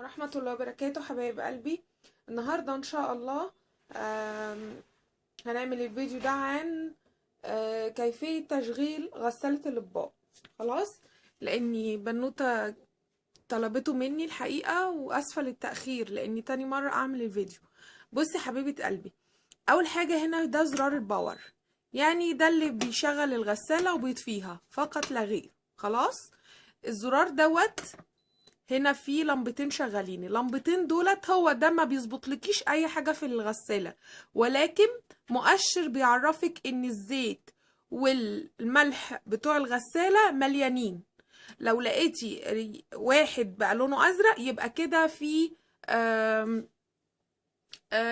ورحمة الله وبركاته حبايب قلبي. النهاردة ان شاء الله هنعمل الفيديو ده عن كيفية تشغيل غسالة الاطباق. خلاص، لاني بنوتة طلبته مني الحقيقة، واسفة للتأخير لاني تاني مرة اعمل الفيديو. بصي حبيبة قلبي، اول حاجة هنا ده زرار الباور، يعني ده اللي بيشغل الغسالة وبيطفيها فقط لا غير. خلاص، الزرار دوت هنا في لمبتين شغالين، اللمبتين دولت هو ده ما بيظبطلكيش اي حاجة في الغسالة، ولكن مؤشر بيعرفك ان الزيت والملح بتوع الغسالة مليانين. لو لقيتي واحد بقى لونه ازرق يبقى كده في آم،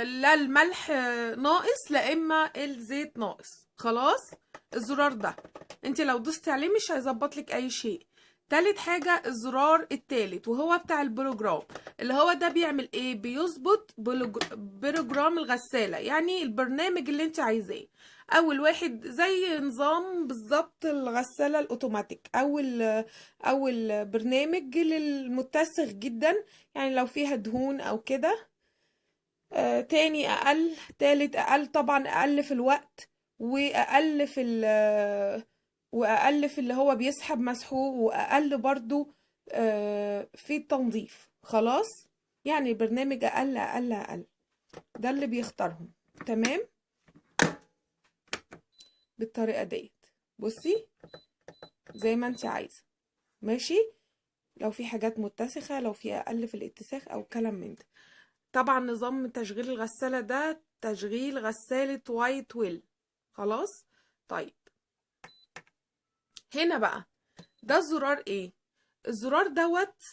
لا الملح ناقص لا اما الزيت ناقص. خلاص، الزرار ده انت لو دوستي عليه مش هيظبط لك اي شيء. تالت حاجة الزرار التالت وهو بتاع البروجرام، اللي هو ده بيعمل ايه؟ بيظبط بروجرام الغسالة، يعني البرنامج اللي انت عايزاه. اول واحد زي نظام بالظبط الغسالة الاوتوماتيك، اول برنامج للمتسخ جدا، يعني لو فيها دهون او كده. تاني اقل، تالت اقل، طبعا اقل في الوقت، واقل في واقل في اللي هو بيسحب مسحوق، واقل برضو في التنظيف. خلاص، يعني برنامج اقل اقل اقل، ده اللي بيختارهم. تمام، بالطريقة ديت. بصي زي ما انت عايزة، ماشي. لو في حاجات متسخة، لو في اقل في الاتساخ او كلام من ده. طبعا نظام تشغيل الغسالة ده تشغيل غسالة وايت ويل. خلاص، طيب هنا بقى ده الزرار ايه؟ الزرار دوت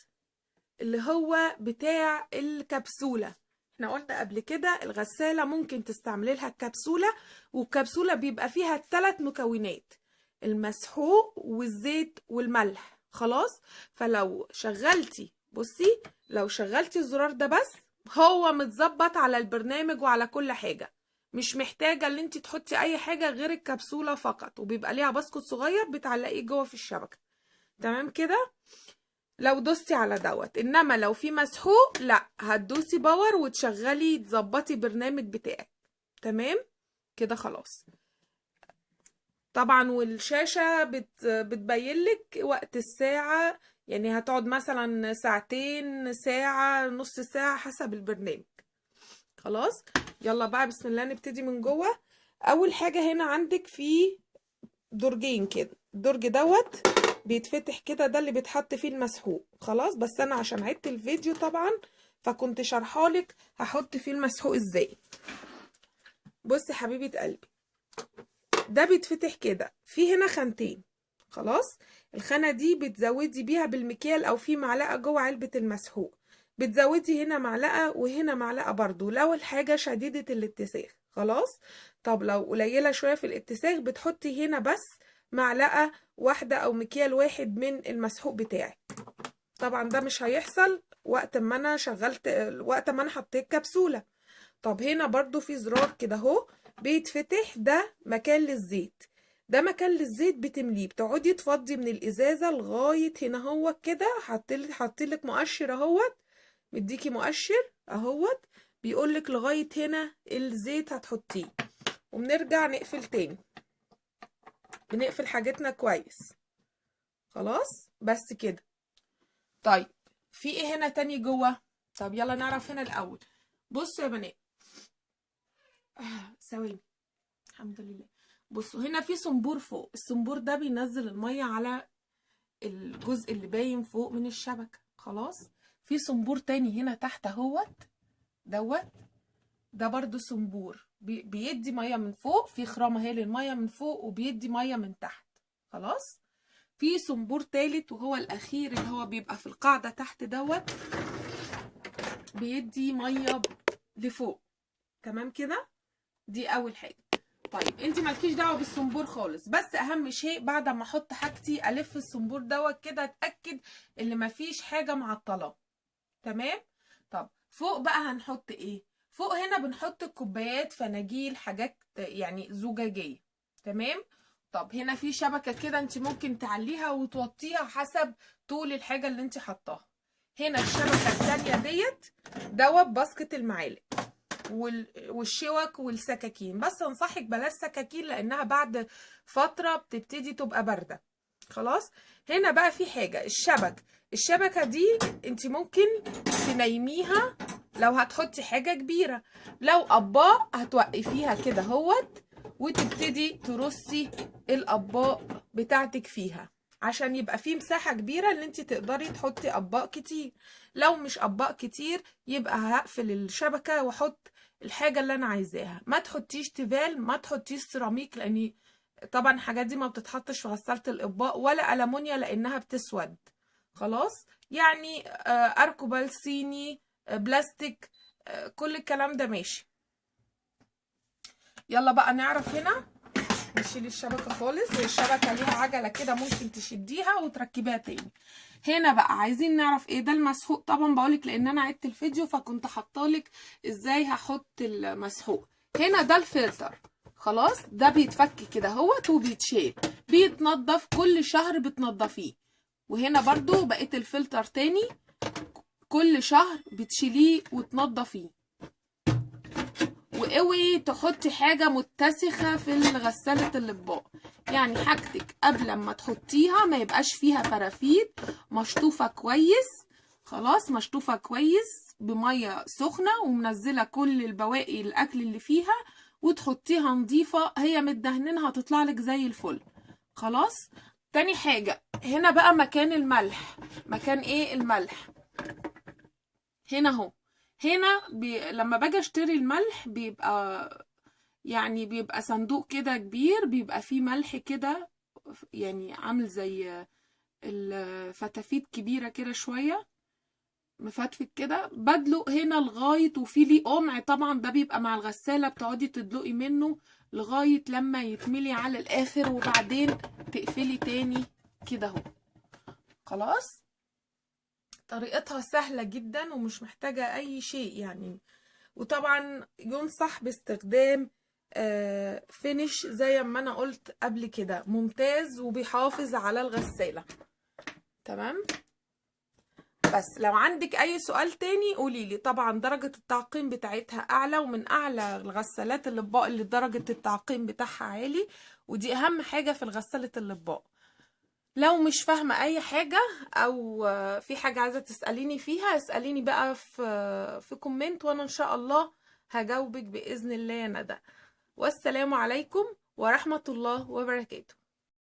اللي هو بتاع الكبسولة. احنا قلنا قبل كده الغسالة ممكن تستعملي لها الكبسولة، والكبسولة بيبقى فيها 3 مكونات: المسحوق والزيت والملح. خلاص، فلو شغلتي، بصي لو شغلتي الزرار ده بس، هو متظبط على البرنامج وعلى كل حاجة، مش محتاجة ان انت تحطي اي حاجة غير الكبسولة فقط، وبيبقى ليها باسكت صغير بتعلقيه جوه في الشبكة. تمام كده لو دوستي على دوت. انما لو في مسحوق لا، هتدوسي باور وتشغلي تظبطي برنامج بتاعك. تمام كده خلاص. طبعا والشاشة بتبينلك وقت الساعة، يعني هتقعد مثلا ساعتين، ساعة، نص ساعة، حسب البرنامج. خلاص، يلا بقى بسم الله نبتدي من جوه. اول حاجة هنا عندك في درجين كده، الدرج دوت بيتفتح كده، ده اللي بيتحط فيه المسحوق. خلاص، بس انا عشان عدت الفيديو طبعا فكنت شرحالك هحط فيه المسحوق ازاي. بصي حبيبة قلبي، ده بيتفتح كده، في هنا خانتين. خلاص، الخانة دي بتزودي بيها بالمكيال او في معلقة جوه علبة المسحوق، بتزودي هنا معلقة وهنا معلقة برضو لو الحاجة شديدة الاتساخ. خلاص، طب لو قليلة شوية في الاتساخ بتحطي هنا بس معلقة واحدة او مكيال واحد من المسحوق بتاعك. طبعا ده مش هيحصل وقت ما انا وقت ما انا حطيت كبسولة. طب هنا برضو في زرار كده اهو بيتفتح، ده مكان للزيت، ده مكان للزيت بتمليه، بتقعدي تفضي من الازازه لغايه هنا اهوت كده. حاطلك مؤشر اهوت، مديكي مؤشر اهوت بيقولك لغايه هنا الزيت هتحطيه، وبنرجع نقفل تاني، بنقفل حاجتنا كويس. خلاص بس كده. طيب في ايه هنا تاني جوه؟ طب يلا نعرف هنا الاول. بصوا يا بنات، ثواني، الحمد لله. بصوا هنا في صنبور فوق، الصنبور ده بينزل المية على الجزء اللي باين فوق من الشبكة. خلاص، في صنبور تاني هنا تحت اهوت دوت، ده برضو صنبور بيدي مية من فوق، في خرامة هي للمية من فوق وبيدي مية من تحت. خلاص، في صنبور تالت وهو الاخير اللي هو بيبقى في القاعدة تحت دوت، بيدي مية لفوق. تمام كده، دي اول حاجة. طيب انت مالكيش دعوه بالصنبور خالص، بس اهم شيء بعد ما احط حاجتي الف الصنبور دوت كده، اتاكد ان مفيش حاجه معطلاه. تمام. طب فوق بقى هنحط ايه؟ فوق هنا بنحط كوبايات، فناجيل، حاجات يعني زجاجيه. تمام. طب هنا في شبكه كده انت ممكن تعليها وتوطيها حسب طول الحاجه اللي انت حطاها. هنا الشبكة التانية ديت دوت باسكت المعالق والشوك والسكاكين، بس انصحك بلاش سكاكين لانها بعد فترة بتبتدي تبقى باردة. خلاص. هنا بقى في حاجة، الشبكة دي انت ممكن تنيميها لو هتحطي حاجة كبيرة، لو اطباق هتوقفيها كده اهوت وتبتدي ترصي الاطباق بتاعتك فيها عشان يبقى في مساحة كبيرة ان انت تقدري تحطي اطباق كتير. لو مش اطباق كتير يبقى هقفل الشبكة واحط الحاجة اللي انا عايزاها. ما تحطيش تيفال، ما تحطيش سيراميك، لان طبعا الحاجات دي ما بتتحطش في غسالة الاطباق، ولا ألمونيا لانها بتسود. خلاص. يعني اركوبال صيني، بلاستيك، كل الكلام ده ماشي. يلا بقى نعرف. هنا نشيل الشبكة خالص، والشبكة ليها عجلة كده ممكن تشديها وتركبيها تاني. هنا بقى عايزين نعرف ايه ده المسحوق. طبعا بقولك لان انا عدت الفيديو فكنت حطالك ازاي هحط المسحوق. هنا ده الفلتر. خلاص. ده بيتفك كده اهوت وبيتشيل، بيتنضف كل شهر بتنضفيه. وهنا برضو بقيت الفلتر تاني كل شهر بتشيليه وتنضفيه. واوعي تحطي حاجه متسخه في غساله الاطباق، يعني حاجتك قبل ما تحطيها ما يبقاش فيها فرافيت، مشطوفه كويس. خلاص. مشطوفه كويس بميه سخنه ومنزله كل البواقي الاكل اللي فيها، وتحطيها نظيفه، هي متدهنينها هتطلع لك زي الفل. خلاص. تاني حاجه، هنا بقى مكان الملح. مكان ايه الملح؟ هنا اهو. هنا لما باجي اشتري الملح بيبقى صندوق كده كبير، بيبقى فيه ملح كده، يعني عامل زي الفتافيت كبيرة كده شوية مفتفت كده، بدلق هنا لغاية، وفي ليه قمع طبعا، ده بيبقى مع الغسالة بتقعدي تدلقي منه لغاية لما يتملي على الاخر، وبعدين تقفلي تاني كده اهو. خلاص. طريقتها سهلة جدا ومش محتاجة اي شيء يعني. وطبعا ينصح باستخدام فينش زي ما انا قلت قبل كده، ممتاز وبيحافظ على الغسالة. تمام. بس لو عندك اي سؤال تاني قوليلي. طبعا درجة التعقيم بتاعتها اعلى، ومن اعلى الغسالات الاطباق اللي درجة التعقيم بتاعها عالي، ودي اهم حاجة في غسالة الاطباق. لو مش فاهمة اي حاجة او في حاجة عايزة تسأليني فيها، اسأليني بقى في كومنت، وانا ان شاء الله هجاوبك بإذن الله يا ندى. والسلام عليكم ورحمة الله وبركاته.